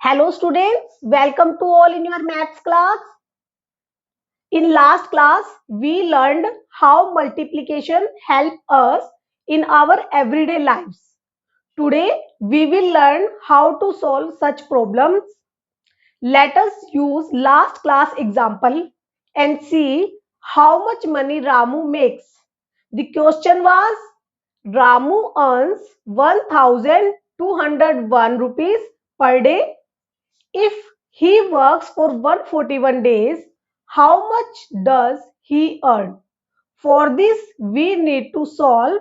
Hello students, welcome to all in your maths class. In last class, we learned how multiplication help us in our everyday lives. Today, we will learn how to solve such problems. Let us use last class example and see how much money Ramu makes. The question was Ramu earns 1201 rupees per day. If he works for 141 days, how much does he earn? For this, we need to solve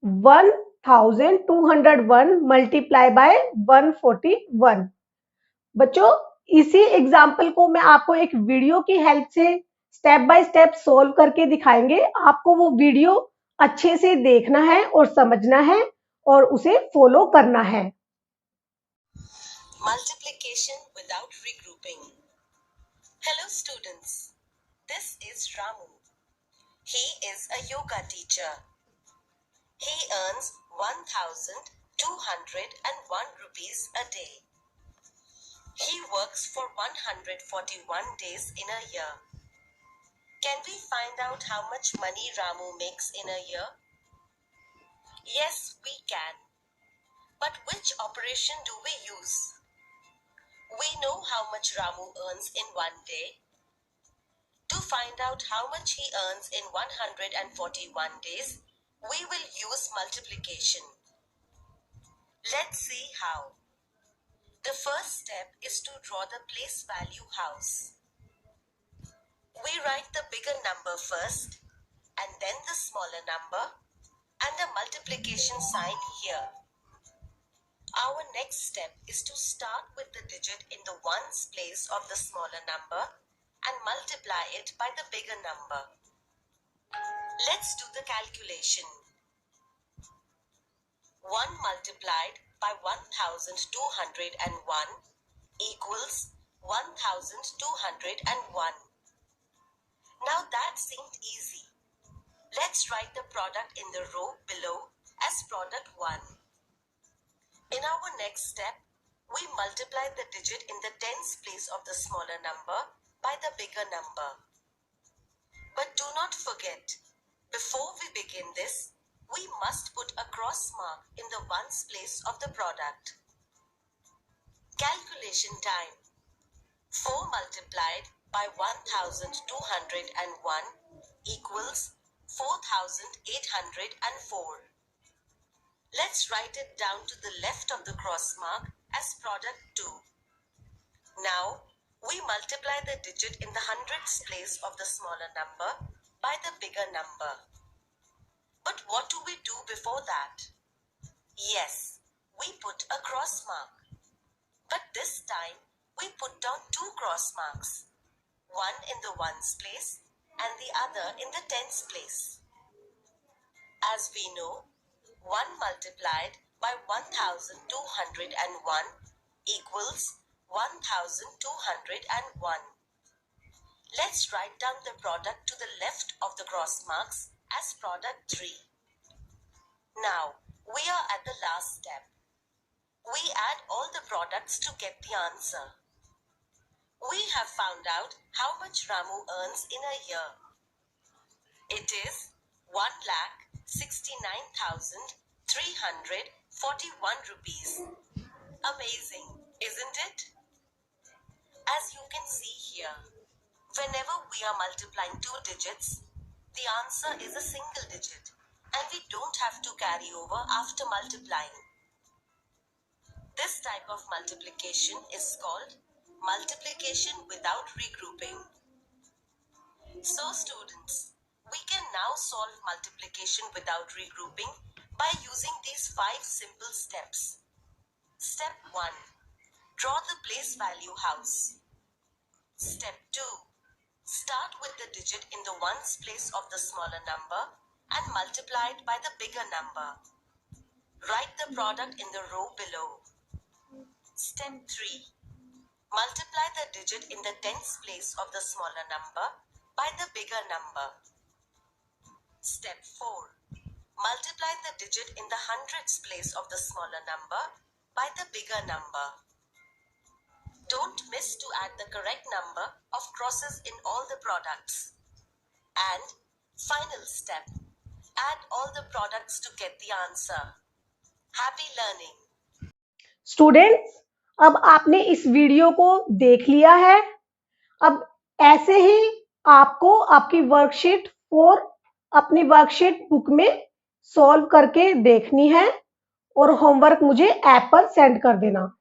1201 multiply by 141. बच्चों, इसी example को मैं आपको एक video की help से step by step solve करके दिखाएंगे। आपको वो वीडियो अच्छे से देखना है और समझना है और उसे फॉलो करना है। Multiplication without regrouping. Hello students, this is Ramu. He is a yoga teacher. He earns 1201 rupees a day. He works for 141 days in a year. Can we find out how much money Ramu makes in a year? Yes, we can. But which operation do we use? We know how much Ramu earns in one day. To find out how much he earns in 141 days, we will use multiplication. Let's see how. The first step is to draw the place value house. We write the bigger number first, and then the smaller number, and the multiplication sign here. Our next step is to start with the digit in the ones place of the smaller number and multiply it by the bigger number. Let's do the calculation. 1 multiplied by 1201 equals 1201. Now that seemed easy. Let's write the product in the row below as product 1. In our next step, we multiply the digit in the tens place of the smaller number by the bigger number. But do not forget, before we begin this, we must put a cross mark in the ones place of the product. Calculation time. 4 multiplied by 1201 equals 4804. Let's write it down to the left of the cross mark as product 2. Now, we multiply the digit in the hundreds place of the smaller number by the bigger number. But what do we do before that? Yes, we put a cross mark. But this time, we put down 2 cross marks. One in the ones place and the other in the tens place. As we know, 1 multiplied by 1201 equals 1201. Let's write down the product to the left of the cross marks as product 3. Now, we are at the last step. We add all the products to get the answer. We have found out how much Ramu earns in a year. It is 1,69,341 rupees. Amazing, isn't it? As you can see here, whenever we are multiplying two digits, the answer is a single digit and we don't have to carry over after multiplying. This type of multiplication is called multiplication without regrouping. So students, we can now solve multiplication without regrouping by using these 5 simple steps. Step 1. Draw the place value house. Step 2. Start with the digit in the ones place of the smaller number and multiply it by the bigger number. Write the product in the row below. Step 3. Multiply the digit in the tens place of the smaller number by the bigger number. Step 4. Multiply the digit in the hundreds place of the smaller number by the bigger number. Don't miss to add the correct number of crosses in all the products. And final step, add all the products to get the answer. Happy learning! Students, अब आपने इस video को देख लिया है। अब ऐसे ही आपको आपकी वर्कशीट 4 अपनी वर्कशीट बुक में सॉल्व करके देखनी है और होमवर्क मुझे ऐप पर सेंड कर देना।